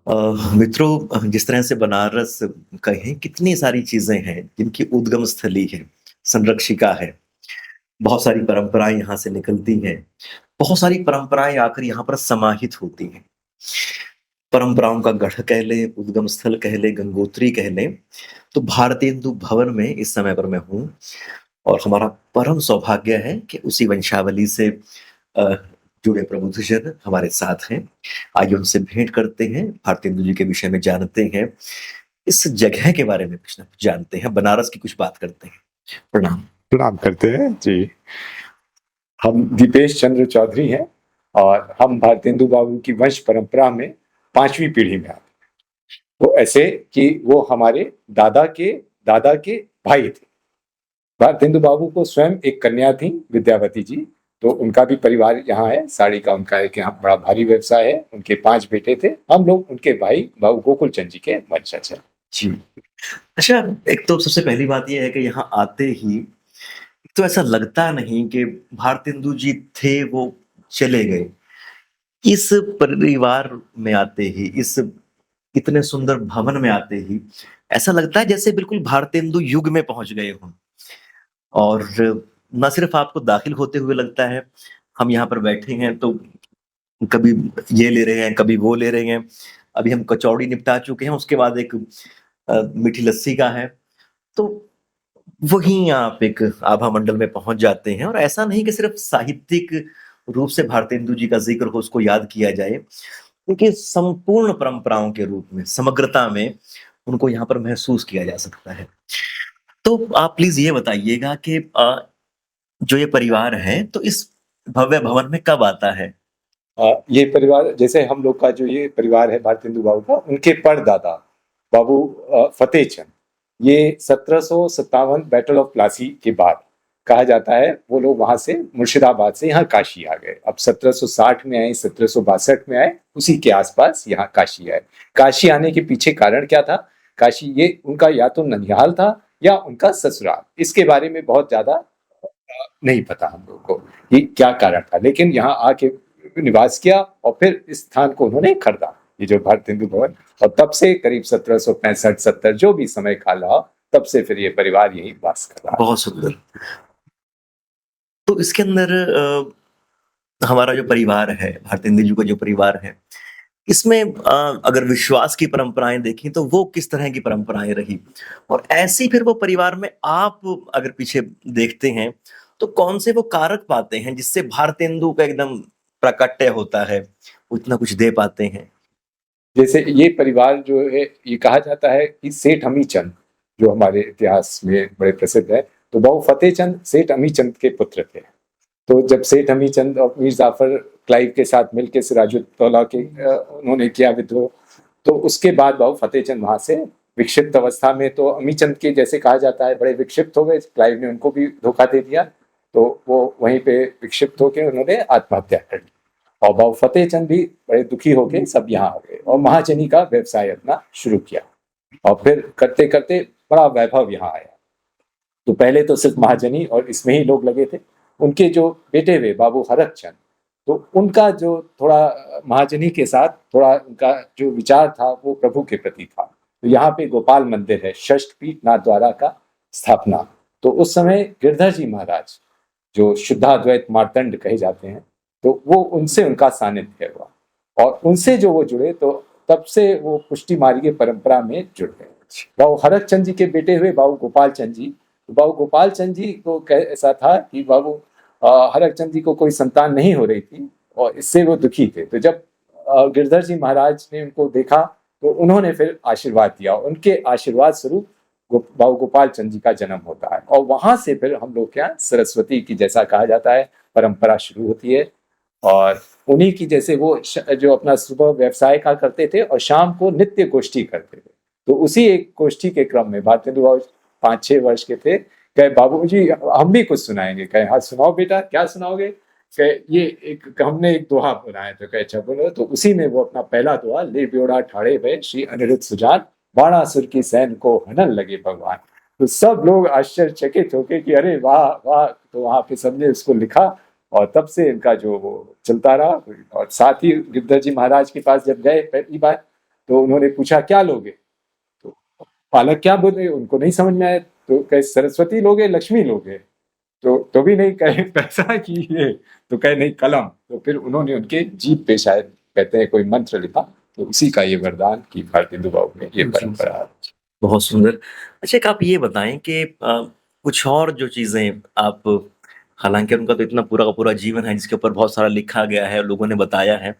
मित्रों, जिस तरह से बनारस कहें कितनी सारी चीज़ें हैं जिनकी उद्गम स्थली है, संरक्षिका है, बहुत सारी परंपराएँ यहाँ से निकलती हैं, बहुत सारी परंपराएँ आकर यहाँ पर समाहित होती हैं। परंपराओं का गढ़ कह लें, उद्गम स्थल कह लें, गंगोत्री कह लें, तो भारतेंदु भवन में इस समय पर मैं हूँ और हमारा परम सौभाग्य है कि उसी वंशावली से अ, जुड़े प्रबुद्धजन हमारे साथ हैं। आइए उनसे भेंट करते हैं, भारतेंदु जी के विषय में जानते हैं, इस जगह के बारे में कुछ न कुछ जानते हैं, बनारस की कुछ बात करते हैं। प्रणाम। प्रणाम करते हैं जी। हम दीपेश चंद्र चौधरी हैं और हम भारतेंदु बाबू की वंश परंपरा में 5वीं पीढ़ी में आते हैं। वो ऐसे कि वो हमारे दादा के भाई थे। भारतेंदु बाबू को स्वयं एक कन्या थी, विद्यावती जी। तो उनका भी परिवार यहाँ है। साड़ी का उनका एक यहाँ बड़ा भारी व्यवसाय है। उनके 5 बेटे थे। हम लोग उनके भाई बाबू गोकुल चंद जी के वंशज हैं। जी। अच्छा, एक तो सबसे पहली बात ये है कि यहाँ आते ही एक तो ऐसा लगता नहीं कि भारतेंदु जी थे, वो चले गए। इस परिवार में आते ही, इस इतने सुंदर भवन में आते ही, ऐसा लगता है जैसे बिल्कुल भारतेंदु युग में पहुँच गए हों। और ना सिर्फ़ आपको दाखिल होते हुए लगता है, हम यहाँ पर बैठे हैं तो कभी ये ले रहे हैं, कभी वो ले रहे हैं। अभी हम कचौड़ी निपटा चुके हैं, उसके बाद एक मीठी लस्सी का है। तो वहीं आप एक आभा मंडल में पहुँच जाते हैं और ऐसा नहीं कि सिर्फ़ साहित्यिक रूप से भारतेंदु जी का ज़िक्र हो, उसको याद किया जाए। उनकी संपूर्ण परंपराओं के रूप में, समग्रता में उनको यहाँ पर महसूस किया जा सकता है। तो आप प्लीज़ ये बताइएगा कि जो ये परिवार है, तो इस भव्य भवन में कब आता है? ये परिवार, जैसे हम लोग का जो ये परिवार है भारतेंदु बाबू का, उनके परदादा बाबू फतेह चंद, ये 1757 बैटल ऑफ प्लासी के बाद कहा जाता है वो लोग वहां से मुर्शिदाबाद से यहाँ काशी आ गए। अब 1760 में आए, 1762 में आए, उसी के आसपास यहाँ काशी आए। काशी आने के पीछे कारण क्या था? काशी ये उनका या तो ननिहाल था या उनका ससुराल। इसके बारे में बहुत ज्यादा नहीं पता हम लोग को कि क्या कारण था, लेकिन यहाँ आके निवास किया और फिर इस स्थान को उन्होंने खरीदा, ये जो भारतेंदु भवन। और तब से करीब 1765-70 जो भी समय काल रहा, तब से फिर ये परिवार यही वास कर रहा है। बहुत सुंदर। तो इसके अंदर हमारा जो परिवार है, भारतेंदु जी का जो परिवार है, इसमें अगर विश्वास की परंपराएँ देखें तो वो किस तरह की परंपराएँ रही? और ऐसी फिर वो परिवार में आप अगर पीछे देखते हैं, तो कौन से वो कारक पाते हैं जिससे भारतेंदु का एकदम प्राकट्य होता है, वो इतना कुछ दे पाते हैं? जैसे ये परिवार जो है, ये कहा जाता है कि सेठ अमीचंद, जो हमारे इतिहास में बड़े प्रसिद्ध है, तो बाबू फतेह चंद सेठ अमीचंद के पुत्र थे। तो जब सेठ अमीचंद और मीर जाफर क्लाइव के साथ मिलकर सिराजुद्दौला के उन्होंने किया विद्रोह, तो उसके बाद बाबू फतेह चंद वहां से विक्षिप्त अवस्था में, तो अमीचंद के जैसे कहा जाता है बड़े विक्षिप्त हो गए। क्लाइव ने उनको भी धोखा दे दिया, तो वो वहीं पे विक्षिप्त होकर उन्होंने आत्महत्या कर ली। और बाबू फतेह चंद भी बड़े दुखी होके सब यहाँ आ गए और महाजनी का व्यवसाय अपना शुरू किया। और फिर करते करते बड़ा वैभव यहाँ आया। तो पहले तो सिर्फ महाजनी और इसमें ही लोग लगे थे। उनके जो बेटे हुए बाबू हरक चंद, तो उनका जो थोड़ा महाजनी के साथ थोड़ा उनका जो विचार था वो प्रभु के प्रति था। तो यहाँ पे गोपाल मंदिर है, षष्ठपीठ नाथ द्वारा का स्थापना। तो उस समय गिरधर जी महाराज, जो शुद्धाद्वैत मार्तंड कहे जाते हैं, तो वो उनसे उनका सानिध्य हुआ और उनसे जो वो जुड़े, तो तब से वो पुष्टि मार्गीय परंपरा में जुड़ गए। बाबू हरक चंद जी के बेटे हुए बाबू गोपाल चंद जी। तो बाबू गोपाल चंद जी को ऐसा था कि बाबू हरक चंद जी को कोई संतान नहीं हो रही थी और इससे वो दुखी थे। तो जब गिरधर जी महाराज ने उनको देखा, तो उन्होंने फिर आशीर्वाद दिया। उनके आशीर्वाद स्वरूप बाबू गोपाल चंद जी का जन्म होता है और वहां से फिर हम लोग के यहाँ सरस्वती की, जैसा कहा जाता है, परंपरा शुरू होती है। और उन्हीं की जैसे वो जो अपना सुबह व्यवसाय का करते थे और शाम को नित्य गोष्ठी करते थे। तो उसी एक गोष्ठी के क्रम में भारतेंदु बाबू 5-6 वर्ष के थे, कहे बाबू जी हम भी कुछ सुनाएंगे। कहे हाँ सुनाओ बेटा, क्या सुनाओगे? कहे ये एक हमने एक दोहा बनाया। तो कहे अच्छा बोलो। तो उसी में वो अपना पहला दोहा, ले ब्योड़ा ठाड़े भय श्री अनिरुद्ध सुजान, बाणासुर की सैन को हनन लगे भगवान। तो सब लोग आश्चर्यचकित होके कि अरे वाह वाह। तो वहां पे सबने उसको लिखा और तब से इनका जो वो चलता रहा। और साथ ही गिरधर जी महाराज के पास जब गए पहली बार, तो उन्होंने पूछा क्या लोगे, तो बालक क्या बोले, उनको नहीं समझ में आया, तो कहे सरस्वती लोगे, लक्ष्मी लोगे, तो भी नहीं, कहे पैसा की ये, तो कहे नहीं कलम। तो फिर उन्होंने उनके जीभ पे शायद कहते हैं कोई मंत्र लिखा, तो उसी का ये वरदान की भारतेंदु बाबू में ये परंपरा है। बहुत सुंदर। अच्छा, एक आप ये बताएं कि कुछ और जो चीजें आप, हालांकि उनका तो इतना पूरा का पूरा जीवन है जिसके ऊपर बहुत सारा लिखा गया है, लोगों ने बताया है,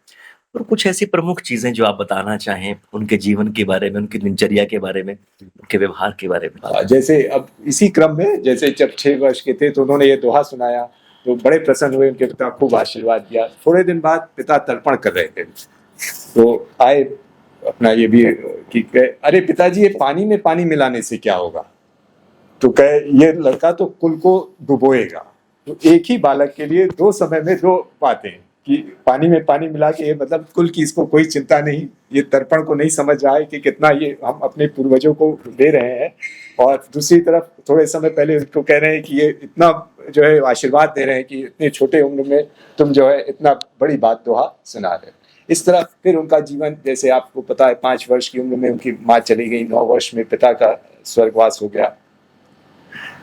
और कुछ ऐसी प्रमुख चीजें जो आप बताना चाहें उनके जीवन के बारे में, उनकी दिनचर्या के बारे में, उनके व्यवहार के बारे में। जैसे अब इसी क्रम में, जैसे जब 6 वर्ष के थे तो उन्होंने ये दोहा सुनाया, तो बड़े प्रसन्न हुए, उनके पिता खूब आशीर्वाद दिया। थोड़े दिन बाद पिता तर्पण कर रहे थे, तो आए अपना ये भी कि अरे पिताजी, ये पानी में पानी मिलाने से क्या होगा, तो कहे ये लड़का तो कुल को डुबोएगा। तो एक ही बालक के लिए दो समय में दो बातें, कि पानी में पानी मिला के, ये मतलब कुल की इसको कोई चिंता नहीं, ये तर्पण को नहीं समझ रहा है कि कितना ये हम अपने पूर्वजों को दे रहे हैं, और दूसरी तरफ थोड़े समय पहले उनको कह रहे हैं कि ये इतना जो है आशीर्वाद दे रहे हैं कि इतने छोटे उम्र में तुम जो है इतना बड़ी बात दोहा सुना रहे हो। इस तरह फिर उनका जीवन, जैसे आपको पता है 5 वर्ष की उम्र में उनकी माँ चली गई, 9 वर्ष में पिता का स्वर्गवास हो गया,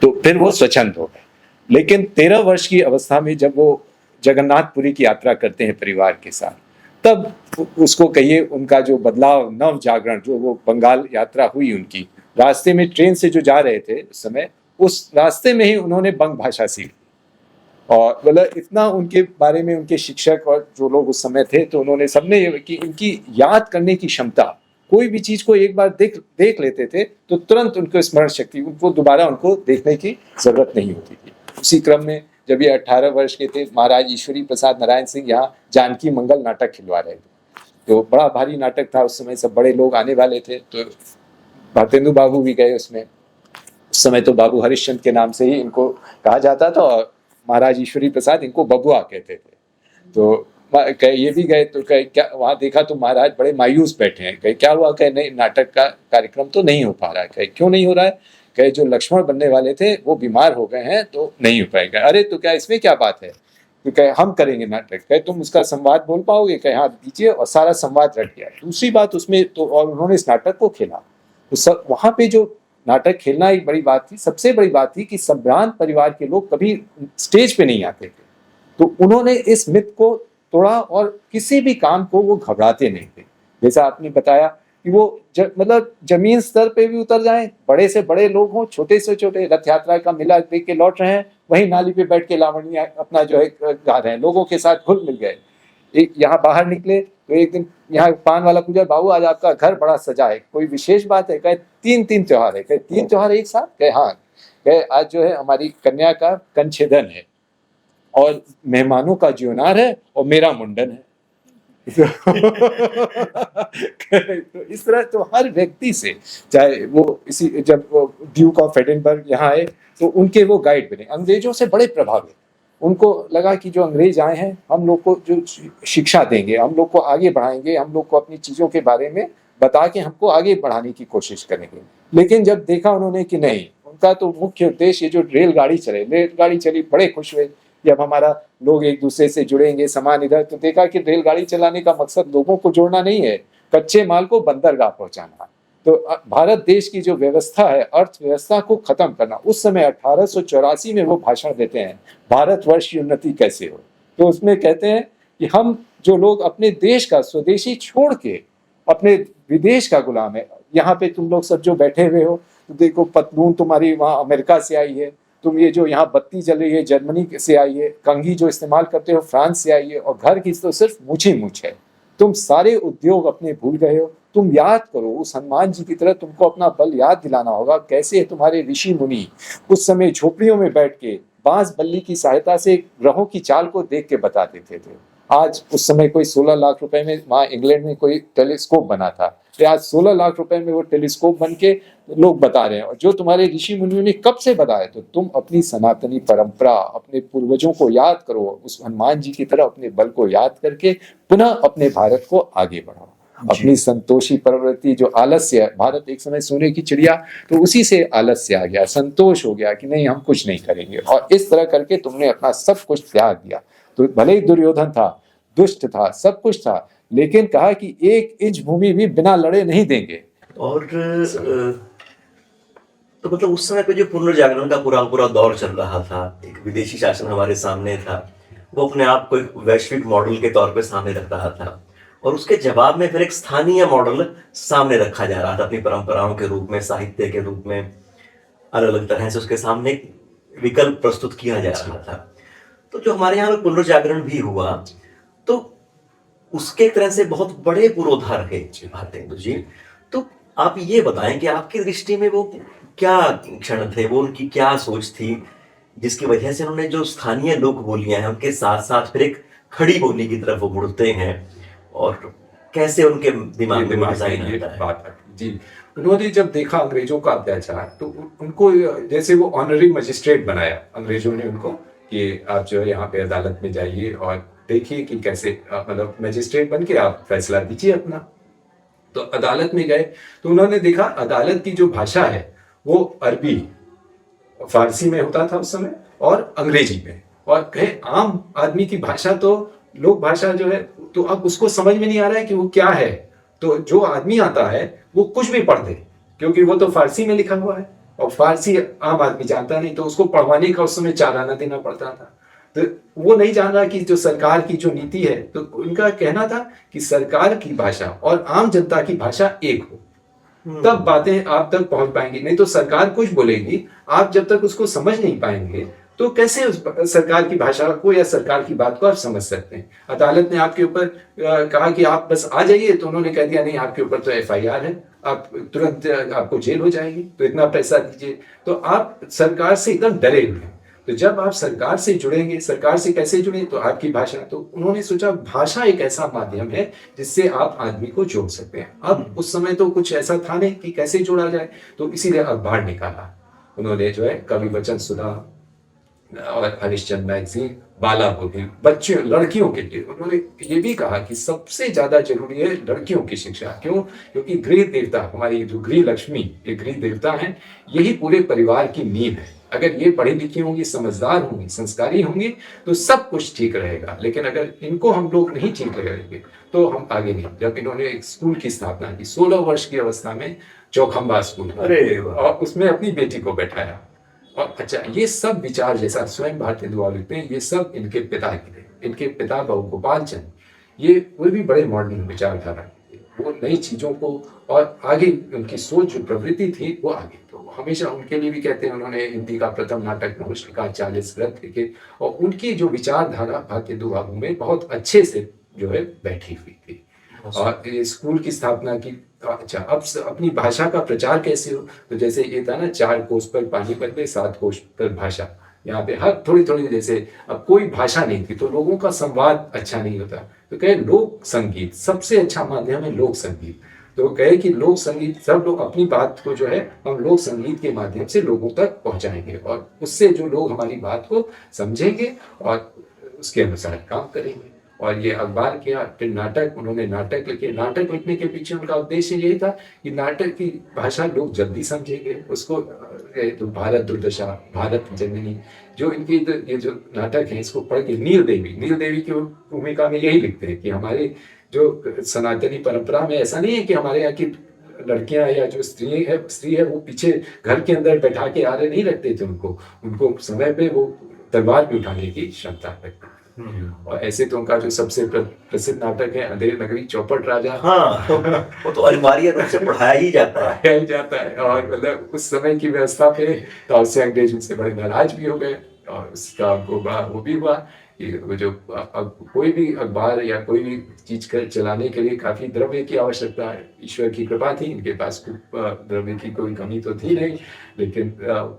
तो फिर वो स्वच्छंद हो गए। लेकिन 13 वर्ष की अवस्था में जब वो जगन्नाथपुरी की यात्रा करते हैं परिवार के साथ, तब उसको कहिए उनका जो बदलाव, नव जागरण, जो वो बंगाल यात्रा हुई उनकी, रास्ते में ट्रेन से जो जा रहे थे उस समय, उस रास्ते में ही उन्होंने बंग भाषा सीखी। और मतलब इतना उनके बारे में उनके शिक्षक और जो लोग उस समय थे, तो उन्होंने सबने ये कि इनकी याद करने की क्षमता, कोई भी चीज को एक बार देख लेते थे तो तुरंत उनको स्मरण शक्ति, उनको दोबारा उनको देखने की जरूरत नहीं होती थी। उसी क्रम में जब ये 18 वर्ष के थे, महाराज ईश्वरी प्रसाद नारायण सिंह यहाँ जानकी मंगल नाटक खिलवा रहे थे, तो बड़ा भारी नाटक था उस समय, सब बड़े लोग आने वाले थे, तो भारतेंदु बाबू भी गए उसमें। उस समय तो बाबू हरिश्चंद्र के नाम से ही इनको कहा जाता था, और महाराज ईश्वरी प्रसाद इनको बबुआ कहते थे। तो ये भी गए, तो कहे क्या, वहां देखा तो महाराज बड़े मायूस बैठे हैं, कहे क्या हुआ, कहे नहीं नाटक का कार्यक्रम तो नहीं हो पा रहा है। कहे क्यों नहीं हो रहा है, कहे जो लक्ष्मण बनने वाले थे वो बीमार हो गए हैं तो नहीं हो पाएगा। अरे तो क्या इसमें क्या बात है, तो कहे हम करेंगे नाटक, कहे तुम उसका संवाद बोल पाओगे, कहे हाँ दीजिए, और सारा संवाद रख दिया। दूसरी बात उसमें तो, और उन्होंने इस नाटक को खेला, तो सब वहां पे जो नाटक खेलना एक बड़ी बात थी। सबसे बड़ी बात थी कि संभ्रांत परिवार के लोग कभी स्टेज पे नहीं आते थे, तो उन्होंने इस मिथ को तोड़ा, और किसी भी काम को वो घबराते नहीं थे। जैसा आपने बताया कि वो मतलब जमीन स्तर पे भी उतर जाएं, बड़े से बड़े लोग हों, छोटे से छोटे, रथ यात्रा का मेला देख के लौट रहे हैं, वहीं नाली पे बैठ के लावण्य अपना जो है गा रहे हैं, लोगों के साथ घुल मिल गए। एक यहाँ बाहर निकले तो एक दिन यहाँ पान वाला पूछा, बाबू आज आपका घर बड़ा सजा है, कोई विशेष बात है, कहे 3 त्योहार है। कहे 3 त्योहार एक साथ, कहे हाँ, कहे आज जो है हमारी कन्या का कंछेदन है, और मेहमानों का ज्योनार है, और मेरा मुंडन है। तो इस तरह तो हर व्यक्ति से, चाहे वो इसी, जब वो ड्यूक ऑफ एडिनबर्ग यहाँ आए तो उनके वो गाइड बने, अंग्रेजों से बड़े प्रभावित। उनको लगा कि जो अंग्रेज आए हैं हम लोग को जो शिक्षा देंगे, हम लोग को आगे बढ़ाएंगे, हम लोग को अपनी चीजों के बारे में बता के हमको आगे बढ़ाने की कोशिश करेंगे। लेकिन जब देखा उन्होंने कि नहीं, उनका तो मुख्य उद्देश्य ये जो रेलगाड़ी चली, बड़े खुश हुए कि अब हमारा लोग एक दूसरे से जुड़ेंगे, सामान इधर। तो देखा कि रेलगाड़ी चलाने का मकसद लोगों को जोड़ना नहीं है, कच्चे माल को बंदरगाह पहुंचाना। तो भारत देश की जो व्यवस्था है, अर्थव्यवस्था को खत्म करना। उस समय 1884 में वो भाषण देते हैं, भारतवर्ष की उन्नति कैसे हो। तो उसमें कहते हैं कि हम जो लोग अपने देश का, स्वदेशी छोड़ के अपने विदेश का गुलाम है। यहाँ पे तुम लोग सब जो बैठे हुए हो, तो देखो पतलून तुम्हारी वहाँ अमेरिका से आई है, तुम ये जो यहाँ बत्ती जल रही है जर्मनी से आई है, कंघी जो इस्तेमाल करते हो फ्रांस से आई है, और घर की तो सिर्फ मूछ ही मूछ है। तुम सारे उद्योग अपने भूल गए हो। तुम याद करो उस हनुमान जी की तरह, तुमको अपना बल याद दिलाना होगा, कैसे तुम्हारे ऋषि मुनि उस समय झोपड़ियों में बैठ के बांस बल्ली की सहायता से ग्रहों की चाल को देख के बता देते थे। आज उस समय कोई 16 लाख रुपए में वहाँ इंग्लैंड में कोई टेलीस्कोप बना था, तो आज 16 लाख रुपए में वो टेलीस्कोप बन के लोग बता रहे हैं। और जो तुम्हारे ऋषि मुनियों ने कब से बताया, तो तुम अपनी सनातनी परंपरा, अपने पूर्वजों को याद करो, उस हनुमान जी की तरह अपने बल को याद करके पुनः अपने भारत को आगे बढ़ाओ। अपनी संतोषी प्रवृत्ति, जो आलस्य है, भारत एक समय सोने की चिड़िया, तो उसी से आलस्य आ गया, संतोष हो गया कि नहीं हम कुछ नहीं करेंगे, और इस तरह करके तुमने अपना सब कुछ त्याग दिया। तो भले ही दुर्योधन था, दुष्ट था, सब कुछ था, लेकिन कहा कि 1 इंच भूमि भी बिना लड़े नहीं देंगे। और तो मतलब उस समय पे जो पुनर्जागरण का पूरा पूरा दौर चल रहा था, एक विदेशी शासन हमारे सामने था, वो अपने आप को एक वैश्विक मॉडल के तौर पे सामने रख रहा था, और उसके जवाब में फिर एक स्थानीय मॉडल सामने रखा जा रहा था अपनी परंपराओं के रूप में, साहित्य के रूप में, अलग अलग तरह से उसके सामने एक विकल्प प्रस्तुत किया जा रहा था। तो जो हमारे यहाँ पे पुनर्जागरण भी हुआ, तो उसके एक तरह से बहुत बड़े पुरोधा रहे भारतेंदु जी। तो आप ये बताएं कि आपकी दृष्टि में वो क्या क्षण थे, वो उनकी क्या सोच थी, जिसकी वजह से उन्होंने जो स्थानीय लोक बोलियां हैं उनके साथ साथ फिर एक खड़ी बोली की तरफ वो मुड़ते हैं, और कैसे उनके दिमाग में वो डिजाइन ये आता है। बात आती जी। उन्होंने जब देखा अंग्रेजों का अत्याचार, तो उनको जैसे वो ऑनरी मजिस्ट्रेट बनाया अंग्रेजों ने उनको, कि आप जो है यहाँ पे अदालत में जाइए और देखिए कि कैसे मतलब मजिस्ट्रेट बन के आप फैसला दीजिए अपना। तो अदालत में गए तो उन्होंने देखा अदालत की जो भाषा है वो अरबी, फारसी में होता था उस समय, और अंग्रेजी में, और कहे आम आदमी की भाषा तो लोक भाषा जो है, तो अब उसको समझ में नहीं आ रहा है कि वो क्या है। तो जो आदमी आता है वो कुछ भी पढ़ दे, क्योंकि वो तो फारसी में लिखा हुआ है, और फारसी आम आदमी जानता नहीं, तो उसको पढ़वाने का उस समय 4 आना देना पड़ता था। तो वो नहीं जान रहा कि जो सरकार की जो नीति है, तो उनका कहना था कि सरकार की भाषा और आम जनता की भाषा एक हो, तब बातें आप तक पहुंच पाएंगी। नहीं तो सरकार कुछ बोलेगी, आप जब तक उसको समझ नहीं पाएंगे तो कैसे उस सरकार की भाषा को या सरकार की बात को आप समझ सकते हैं। अदालत ने आपके ऊपर कहा कि आप बस आ जाइए, तो उन्होंने कह दिया नहीं, आपके ऊपर तो FIR है, आप तुरंत आपको जेल हो जाएगी, तो इतना पैसा दीजिए। तो आप सरकार से एकदम डरे हुए हैं। तो जब आप सरकार से जुड़ेंगे, सरकार से कैसे जुड़े, तो आपकी भाषा। तो उन्होंने सोचा भाषा एक ऐसा माध्यम है जिससे आप आदमी को जोड़ सकते हैं। अब उस समय तो कुछ ऐसा था नहीं कि कैसे जोड़ा जाए, तो इसीलिए अखबार निकाला उन्होंने, जो है कवि वचन सुधा और हरिश्चंद्र मैगजीन, बाला भोगी, बच्चों लड़कियों के लिए। उन्होंने ये भी कहा कि सबसे ज्यादा जरूरी है लड़कियों की शिक्षा। क्यों? क्योंकि गृह देवता, हमारी जो गृह लक्ष्मी, ये गृह देवता हैं, यही पूरे परिवार की नींव है। अगर ये पढ़ी लिखी होंगी, समझदार होंगी, संस्कारी होंगी, तो सब कुछ ठीक रहेगा। लेकिन अगर इनको हम लोग नहीं ठीक रहेंगे तो हम आगे नहीं। जब इन्होंने एक स्कूल की स्थापना की 16 वर्ष की अवस्था में, चौखंबा स्कूल, और उसमें अपनी बेटी को बैठाया। और अच्छा, ये सब विचार जैसा स्वयं भारतेंदु लिखते हैं, ये सब इनके पिता के थे। इनके पिता बहु गोपाल चंद, ये कोई भी बड़े मॉडर्न विचारधारा थे। वो नई चीजों को, और आगे उनकी सोच जो प्रवृत्ति थी वो आगे। तो हमेशा उनके लिए भी कहते हैं, उन्होंने हिंदी का प्रथम नाटक नहुष्का 40 ग्रंथ लिखे, और उनकी जो विचारधारा भारतेंदु में बहुत अच्छे से जो है बैठी हुई थी। और स्कूल की स्थापना की। अच्छा, अब अपनी भाषा का प्रचार कैसे हो, तो जैसे ये था ना, 4 कोश पर पानी बदले, 7 कोश पर भाषा। यहाँ पे हर थोड़ी थोड़ी, जैसे अब कोई भाषा नहीं थी तो लोगों का संवाद अच्छा नहीं होता, तो कहे लोक संगीत सबसे अच्छा माध्यम है, लोक संगीत। तो कहे कि लोक संगीत, सब लोग अपनी बात को जो है हम लोक संगीत के माध्यम से लोगों तक पहुंचाएंगे, और उससे जो लोग हमारी बात को समझेंगे और उसके अनुसार काम करेंगे। और ये अखबार किया। फिर नाटक, उन्होंने नाटक लिखे। नाटक लिखने के पीछे उनका उद्देश्य यही था कि नाटक की भाषा लोग जल्दी समझेंगे उसको। तो भारत दुर्दशा, भारत जननी, जो इनकी ये जो नाटक है, इसको पढ़ के नील देवी की भूमिका में यही लिखते हैं कि हमारे जो सनातनी परंपरा में ऐसा नहीं है कि हमारे यहाँ की लड़कियां या जो स्त्री है वो पीछे घर के अंदर बैठा के आरे नहीं रखते थे, उनको समय पे वो तलवार भी उठाने की क्षमता रखते। और ऐसे तो उनका जो सबसे प्रसिद्ध नाटक है अंधेर नगरी चौपट राजा, हाँ, वो तो अनिवार्य रूप से पढ़ाया ही जाता है। और मतलब उस समय की व्यवस्था पे तो उससे अंग्रेज उनसे बड़े नाराज भी हो गए, और उसका वो भी हुआ कि जो अब कोई भी अखबार या कोई भी चीज चलाने के लिए काफी द्रव्य की आवश्यकता है। ईश्वर की कृपा थी, इनके पास द्रव्य की कोई कमी तो थी नहीं, लेकिन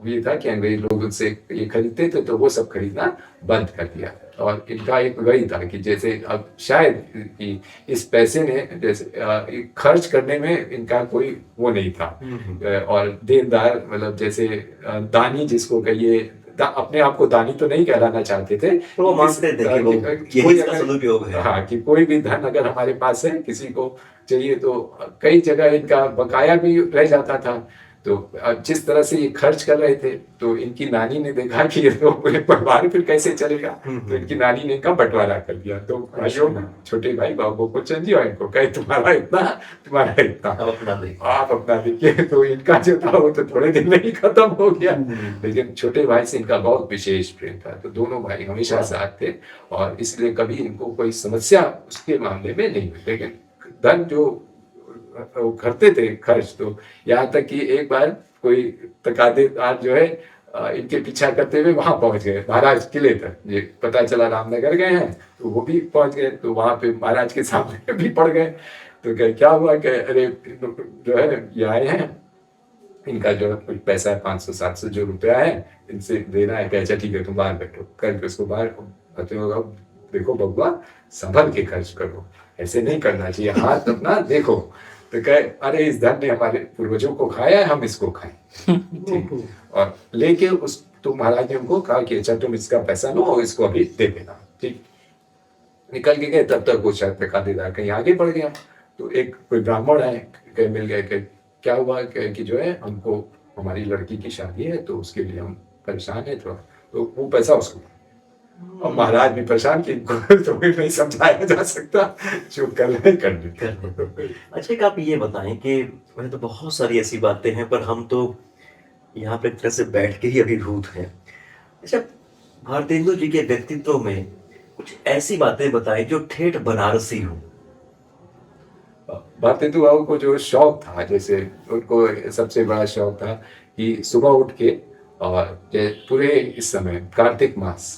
ये था कि अंग्रेज लोग उनसे ये खरीदते थे, तो वो सब खरीदना बंद कर दिया। और इनका एक वही था कि जैसे अब शायद कि इस पैसे ने जैसे खर्च करने में इनका कोई वो नहीं था, और देनदार, मतलब जैसे दानी जिसको कहिए, अपने आप को दानी तो नहीं कहलाना चाहते थे, तो वो मानते थे कि वो यही इसका सदुपयोग है। हाँ, कि कोई भी धन अगर हमारे पास है, किसी को चाहिए, तो कई जगह इनका बकाया भी रह जाता था। तो अब जिस तरह से ये खर्च कर रहे थे, तो इनकी नानी ने देखा कि ये तो परिवार फिर कैसे चलेगा, तो इनकी नानी ने इनका बंटवारा कर दिया। तो भाइयों, छोटे भाई बाबू को चंदी और इनको कहे तुम्हारा इतना, तुम्हारा इतना, आप अपना देखिए। तो इनका जो था वो तो थोड़े दिन में ही खत्म हो गया, लेकिन छोटे भाई से इनका बहुत विशेष प्रेम था। तो दोनों भाई हमेशा साथ थे और इसलिए कभी इनको कोई समस्या उसके मामले में नहीं हुई। लेकिन धन जो वो करते थे खर्च, तो यहाँ तक कि एक बार कोई तकादेदार जो है इनके पीछा करते हुए वहां पहुंच गए महाराज किले तक। ये पता चला रामनगर गए हैं, तो वो भी पहुंच गए, तो वहां पे महाराज के सामने भी पड़ गए। तो क्या हुआ कि अरे जो है ये आए हैं, इनका जो कुछ पैसा है 500-700 जो रुपया है इनसे देना है। अच्छा ठीक है, तुम बाहर बैठो करके उसको बाहर आते होगा। देखो बबुआ, संभल के खर्च करो, ऐसे नहीं करना चाहिए, हाथ अपना देखो। तो कहे अरे इस धन ने हमारे पूर्वजों को खाया है, हम इसको खाएं। ठीक, और लेके उस तो महाराज ने उनको कहा कि अच्छा तुम इसका पैसा लो और इसको अभी दे देना। ठीक, निकल के गए, तब तक वो शायद तकादेदार कहीं आगे बढ़ गया। तो एक कोई ब्राह्मण है, कहीं मिल गए कि क्या हुआ कि जो है हमको हमारी लड़की की शादी है, तो उसके लिए हम परेशान है थोड़ा, तो वो पैसा उसको। और महाराज भी परेशान कि तो भी नहीं समझाया जा सकता, जो कर रहे कर दी। अच्छा, एक आप ये बताएं कि वैसे तो बहुत सारी ऐसी बातें हैं, पर हम तो यहाँ पे एक तरह से बैठ के ही अभिभूत हैं। अच्छा, भारतेंदु जी के व्यक्तित्व में कुछ ऐसी बातें बताएं जो ठेठ बनारसी हो। भारतेंदु बाबू को जो शौक था, जैसे उनको सबसे बड़ा शौक था कि सुबह उठ के और पूरे इस समय कार्तिक मास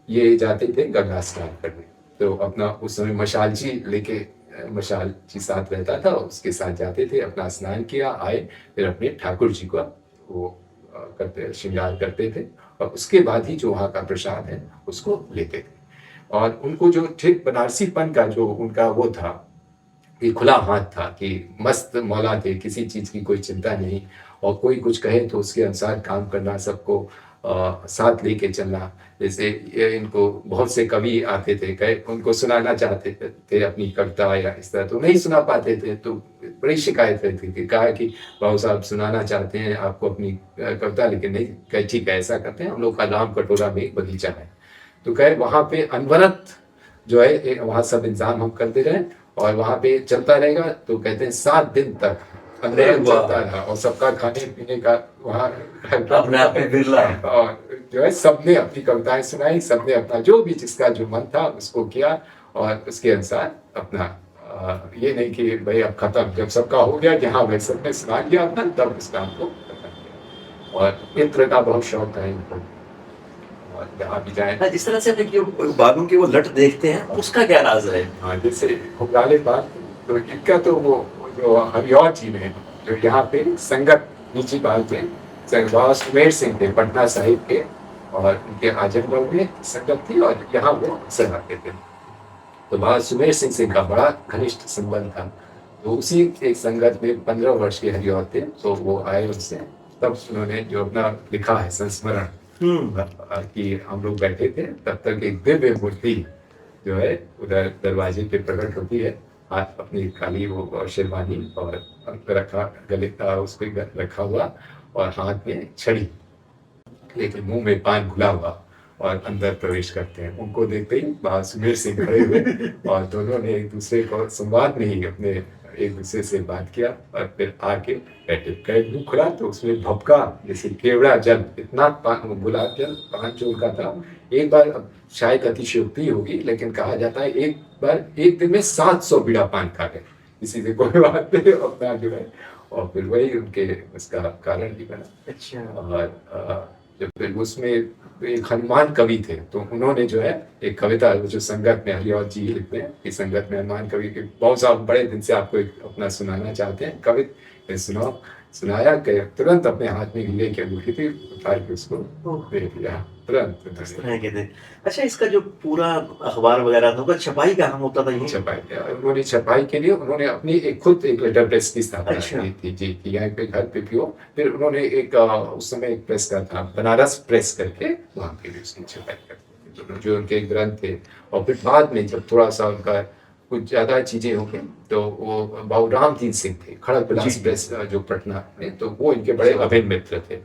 ये जाते थे गंगा स्नान करने। तो अपना उस समय मशाल जी लेके, मशाल जी साथ रहता था, उसके साथ जाते थे, अपना स्नान किया, आए, फिर अपने ठाकुर जी का वो करते श्रृंगार करते थे, और उसके बाद ही जो वहाँ का प्रसाद है उसको लेते थे। और उनको जो ठीक बनारसीपन का जो उनका वो था कि खुला हाथ था, कि मस्त मौला थे, किसी चीज की कोई चिंता नहीं, और कोई कुछ कहे तो उसके अनुसार काम करना, सबको साथ लेके चलना। जैसे ये इनको बहुत से कवि आते थे, कहे उनको सुनाना चाहते थे अपनी कविता या इस तरह, तो नहीं सुना पाते थे। तो बड़ी शिकायत रहती थी, कहा कि बाबू साहब सुनाना चाहते हैं आपको अपनी कविता, लेकिन नहीं। कहे ठीक है, ऐसा करते हैं, हम लोग का राम कटोरा में एक बगीचा है, तो कहे वहां पे अनवरत जो है वहां सब इंतजाम हम करते रहे और वहां पे चलता रहेगा। तो कहते हैं 7 दिन तक अनवरत चलता रहा, और सबका खाने पीने का वहाँ अपने आप में बिरला। और जो है सबने अपनी कविताएं सुनाई, सबने अपना जो भी जिसका जो मन था उसको किया, और उसके अनुसार अपना ये नहीं कि भाई अब खत्म, जब सबका हो गया कि हाँ भाई सबने सुना लिया अपना, तब उस काम को खत्म किया। और इत्र का बहुत शौक था इनको, और जहाँ भी जाए। जिस तरह से अपने बागों की वो लट देखते हैं, उसका क्या राज है? हाँ, जैसे घुंघराले बाग, तो इनका तो वो जो हरिऔर जी में जो यहाँ पे संगत नीची बाग में बाबा सुमेर सिंह थे पटना साहिब के, और उनके आजमगढ़ में संगत थी, और यहाँ वो अक्सर आते थे। तो बाबा सुमेर सिंह से का बड़ा घनिष्ठ संबंध था। तो उसी एक संगत में 15 वर्ष के हरिऔर थे, तो वो आए उनसे, तब उन्होंने जो अपना लिखा है संस्मरण कि हम लोग बैठे थे, तब तक एक दिव्य मूर्ति जो है उधर दरवाजे पे प्रकट होती है, हाथ अपनी काली वो शेरवानी और रखा, गले का उस पर रखा हुआ, और हाथ में छड़ी, लेकिन मुंह में पान घुला हुआ, और अंदर प्रवेश करते हैं। उनको देखते ही बाबा सुमेर सिंह खड़े हुए, और दोनों ने एक दूसरे को संवाद में ही अपने एक दूसरे से बात किया, और फिर आके बैठे। कहीं मुंह खुला तो उसमें भपका जैसे केवड़ा जल, इतना गुलाब जल पान जो उनका था। एक बार शायद अतिशयोक्ति होगी, लेकिन कहा जाता है एक बार एक दिन में 700 बीड़ा पान खा गए, किसी से कोई बात नहीं, अपना जो है, और फिर वही उनके उसका कारण भी बना। अच्छा। और जब फिर उसमें एक हनुमान कवि थे, तो उन्होंने जो है एक कविता जो संगत में हरिऔर जी ही लिखते हैं कि संगत में हनुमान कवि के बहुत साहब बड़े दिन से आपको अपना सुनाना चाहते हैं, कवि सुनाओ। सुनाया कि तुरंत अपने हाथ में गिले की अंगूठी थी, उतार के उसको दे दिया तुरंत। अच्छा, इसका जो पूरा अखबार वगैरह था, छपाई कहाँ होता था? छपाई उन्होंने छपाई के लिए उन्होंने अपनी एक खुद एक लेटर प्रेस की स्थापना की थी जी, कि यहाँ पे घर पे भी हो। फिर उन्होंने एक उस समय एक प्रेस का था बनारस प्रेस करके, वहाँ पे भी उसकी छपाई करते थे जो उनके ग्रंथ थे। और फिर बाद में जब थोड़ा सा उनका कुछ ज़्यादा चीज़ें हो गई, तो वो बाबू रामदीन सिंह थे, खड़ग जी, विलास जी। प्रेस जो पटना में, तो वो इनके बड़े अभिन्न मित्र थे।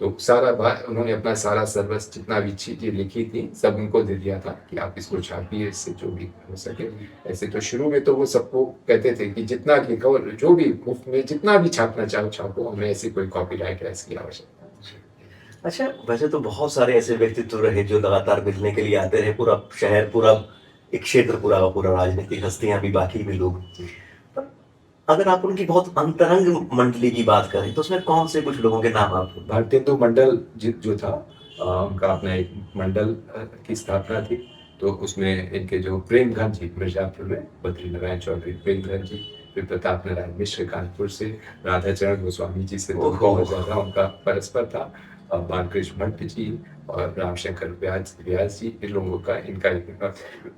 तो उन्होंने अपना सारा सर्वस्व जितना भी चीज़ें लिखी थी सब उनको दे दिया था कि आप इसको छापिए, इससे जो भी हो सके। ऐसे तो शुरू में तो वो सबको कहते थे कि जितना लिखो, जो भी मुफ्त में जितना भी छापना चाहो छापो, हमें ऐसी कोई कॉपीराइट या इसकी आवश्यकता नहीं। अच्छा, वैसे तो बहुत सारे ऐसे व्यक्तित्व रहे जो लगातार मिलने के लिए आते रहे, पूरा शहर, पूरा एक क्षेत्र पूरा का पूरा, राजनीतिक हस्तियां भी, बाकी भी लोग। पर अगर आप उनकी बहुत अंतरंग मंडली की बात करें तो उसमें कौन से कुछ लोगों के नाम आप भारतेंदु मंडल जो था, उनका अपना एक मंडल की स्थापना थी। तो उसमें इनके जो प्रेमधन जी मिर्जापुर में, बद्री नारायण चौधरी प्रेमधन जी, फिर प्रताप नारायण मिश्र कानपुर से, राधाचरण गोस्वामी जी से तो ओहो। बहुत ज्यादा उनका परस्पर था, बालकृष्ण भट्ट जी और रामशंकर व्यास जी, इन लोगों का इनका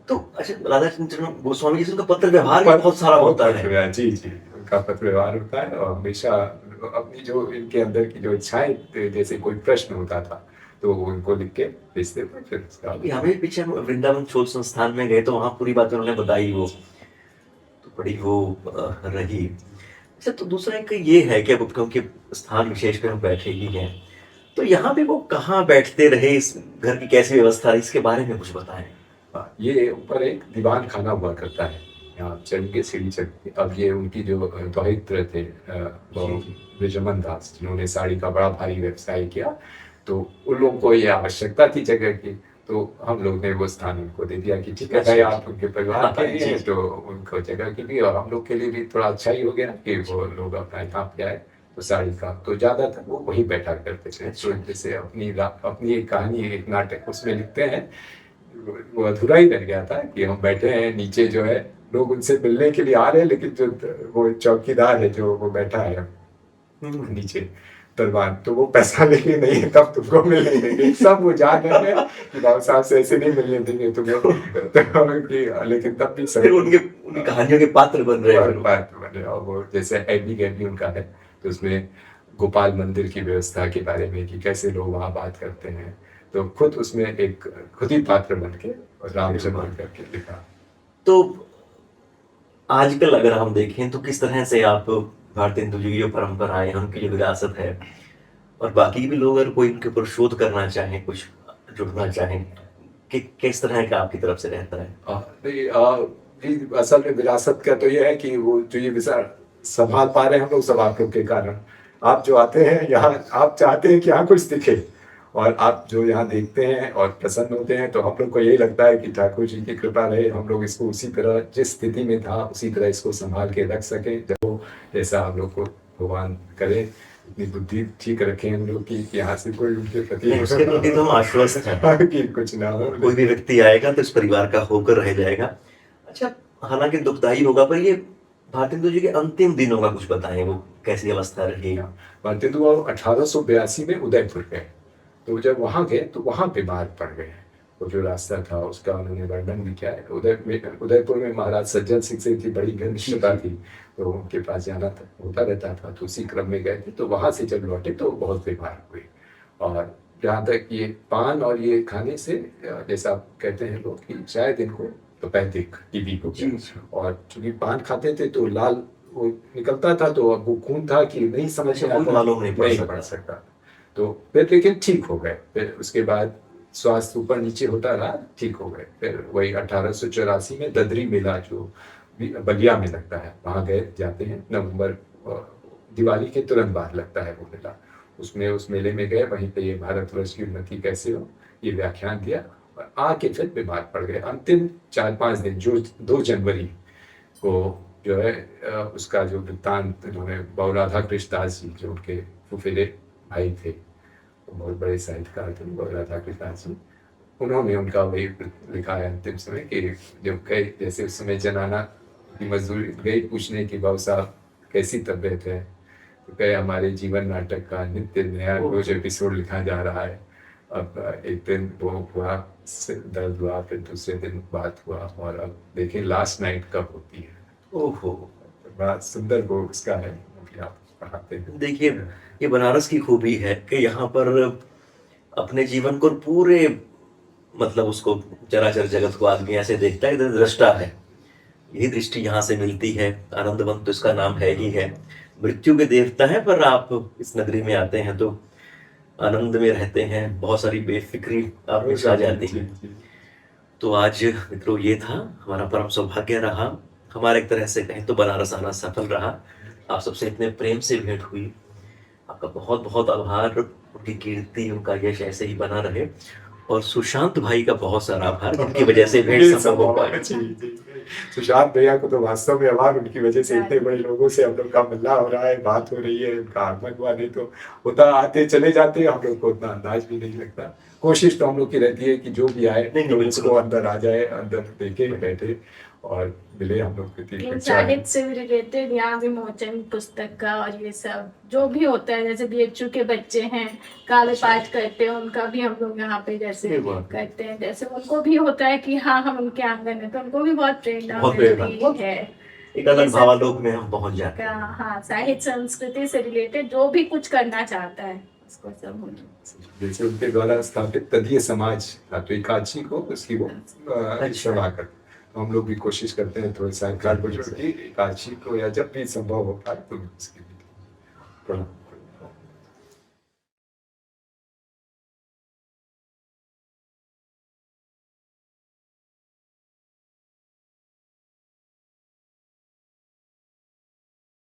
तो अच्छा, राधाचंद्र गोस्वामी जी से उनका पत्र व्यवहार भी बहुत सारा होता है। जी जी, उनका पत्र व्यवहार होता है, और हमेशा अपनी जो इनके अंदर की जो इच्छाएं, जैसे कोई प्रश्न होता था तो वो उनको लिख के भेजते थे, फिर उसका अभी हमें पीछे हम वृंदावन शोध संस्थान में गए तो वहां पूरी बात उन्होंने बताई, वो तो बड़ी वो रही। अच्छा, तो दूसरा एक ये है कि अब क्योंकि स्थान विशेष पे हम बैठे ही हैं, तो यहाँ पे वो कहाँ बैठते रहे, इस घर की कैसी व्यवस्था रही, इसके बारे में कुछ बताएं। ये ऊपर एक दीवान खाना हुआ करता है, यहाँ चढ़ के सीढ़ी चढ़ के। अब ये उनकी जो दौहित्र थे, वो ब्रिजमन दास, जिन्होंने साड़ी का बड़ा भारी व्यवसाय किया, तो उन लोगों को ये आवश्यकता थी जगह की, तो हम लोग ने वो स्थान उनको दे दिया कि ठीक है भाई, आप उनके परिवार के लिए हैं, तो उनको जगह के लिए, और हम लोग के लिए भी थोड़ा अच्छा ही हो गया कि वो लोग अपना यहाँ पे आए। तो साड़ी का तो ज्यादातर वो वहीं बैठा करते थे। तो जैसे अपनी एक कहानी, एक नाटक उसमें लिखते हैं, वो अधूरा ही रह गया था कि हम बैठे हैं नीचे, जो है लोग उनसे मिलने के लिए आ रहे हैं, लेकिन जो वो चौकीदार है जो वो बैठा है नीचे दरबार, तो वो पैसा लेके नहीं है तब तुमको मिलने देंगे, सब वो जान रहे हैं कि बाबू साहब से ऐसे नहीं मिलने देंगे तुम्हें। तो लेकिन तब भी फिर उनकी कहानियों के पात्र बन रहे हैं। बात बने। और वो जैसे एबी गैबी उनका है, तो उसमें गोपाल मंदिर की व्यवस्था के बारे में कि कैसे लोग वहाँ बात करते हैं, तो खुद ही पात्र बन के रामचंद्र करके लिखा। तो आजकल अगर हम देखें तो किस तरह से आप भारतेंदु जी की जो परंपराएं हैं, उनकी जो विरासत है, और बाकी भी लोग अगर कोई उनके ऊपर शोध करना चाहें, कुछ जुड़ना चाहें, कि किस तरह का आपकी तरफ से रहता है। असल में विरासत का तो ये है कि वो जो ये संभाल पा रहे हैं हम लोग सब आप लोग के कारण। आप जो आते हैं यहाँ, आप चाहते हैं कि यहाँ कुछ दिखे, और आप जो यहाँ देखते हैं और प्रसन्न होते हैं, तो हम लोग को यही लगता है कि ठाकुर जी की कृपा रहे, हम लोग इसको उसी तरह, जिस स्थिति में था उसी तरह इसको संभाल के रख सकें, जैसा हम लोग को भगवान करे, इतनी बुद्धि ठीक रखें हम लोग की कि यहाँ से कोई उनके प्रति उसके प्रति तो हम आश्वस्त हैं कि कुछ ना हो। कोई भी व्यक्ति आएगा तो इस परिवार का होकर रह जाएगा। अच्छा, हालांकि दुखदाई होगा, पर ये भारतेंदु जी के अंतिम दिनों का कुछ बताएं, वो कैसी अवस्था रही। भारतेंदु 1882 में उदयपुर गए, तो जब वहां गए तो वहां बीमार पड़ गए। वो जो रास्ता था उसका उन्होंने वर्णन भी किया है। उदयपुर में महाराज सज्जन सिंह से इतनी बड़ी घनिष्ठता थी, तो उनके पास जाना होता रहता था, तो उसी क्रम में गए थे। तो वहां से जब लौटे तो बहुत बीमार हुए, और जहाँ तक ये पान और ये खाने से, जैसा कहते हैं लोग कि शायद इनको तपेदिक टीबी हो गया, और चूंकि पान खाते थे तो लाल वो निकलता था, तो अब वो खून था कि नहीं समझ में आता, मालूम नहीं पड़ सकता। तो फिर लेकिन ठीक हो गए, फिर उसके बाद स्वास्थ्य ऊपर नीचे होता रहा, ठीक हो गए। फिर वही 1884 में ददरी मेला जो बलिया में लगता है, वहां गए, जाते हैं नवंबर, दिवाली के तुरंत बाद लगता है वो मेला। उसमें उस मेले में गए, वहीं पे ये भारतवर्ष की उन्नति कैसे हो ये व्याख्यान दिया, और आके फिर बीमार पड़ गए। अंतिम 4-5 दिन, जो 2 जनवरी को जो है उसका जो वृत्तांत उन्होंने बाबू राधा कृष्ण दास जी, जो उनके फुफेरे भाई थे, बहुत बड़े साहित्यकार थे बाबू राधा कृष्ण दास जी, उन्होंने उनका वही लिखा है अंतिम समय कि जब गए, जैसे उस समय जनाना की मजदूरी गई पूछने की बाबू साहब कैसी तबीयत है, तो कहे हमारे जीवन नाटक का नित्य नया रोज एपिसोड लिखा जा रहा है। अब एक दिन वो हुआ, दर्द हुआ, फिर दूसरे दिन बात हुआ, और अब देखें लास्ट नाइट कब होती है। ओहो, बड़ा सुंदर वो उसका है कि आप पढ़ाते हैं। देखिए, ये बनारस की खूबी है कि यहाँ पर अपने जीवन को पूरे, मतलब उसको चराचर जगत को आदमी ऐसे देखता है, इधर दृष्टा है, यही दृष्टि यहाँ से मिलती है। आनंदवन तो इसका नाम है ही है, मृत्यु के देवता है, पर आप इस नगरी में आते हैं तो आनंद में रहते हैं, बहुत सारी बेफिक्री आप में आ जाती है। तो आज मित्रों ये था, हमारा परम सौभाग्य रहा, हमारा एक तरह से कहें तो बनारस आना सफल रहा। आप सबसे इतने प्रेम से भेंट हुई, आपका बहुत बहुत आभार। उनकी कीर्ति, उनका यश ऐसे ही बना रहे, और सुशांत भाई का बहुत सारा आभार, जिनकी वजह से भेंट संभव हो पाई। सुशांत भैया को तो वास्तव में आभार, उनकी वजह से इतने बड़े लोगों से हम लोग का मिलना हो रहा है, बात हो रही है, उनका आगमन हुआ, नहीं तो होता आते चले जाते, हम लोग को उतना अंदाज भी नहीं लगता। कोशिश तो हम लोग की रहती है कि जो भी आए नहीं, तो बिल्कुल। उसको अंदर आ जाए, अंदर देखे बैठे और मिले हम लोग के साहित्य से रिलेटेड यहाँ विमोचन पुस्तक का और ये सब जो भी होता है, जैसे बीएचयू के बच्चे हैं काले पाठ करते हैं, उनका भी हम लोग यहाँ पे जैसे करते हैं, जैसे उनको भी होता है कि हाँ हम उनके आंगन है, तो उनको भी बहुत प्रेरणा मिलती है। एक अलग भावालोक में हम पहुंच जाते हैं। हाँ, साहित्य संस्कृति से रिलेटेड जो भी कुछ करना चाहता है उसको सब हो। जैसे उनके द्वारा स्थापित तदीय समाज था, तो एकादशी को उसकी वो सेवा करते, तो हम लोग भी कोशिश करते हैं थोड़े सा एकादशी को, या जब भी संभव हो पाए तो उसकी प्रणाम।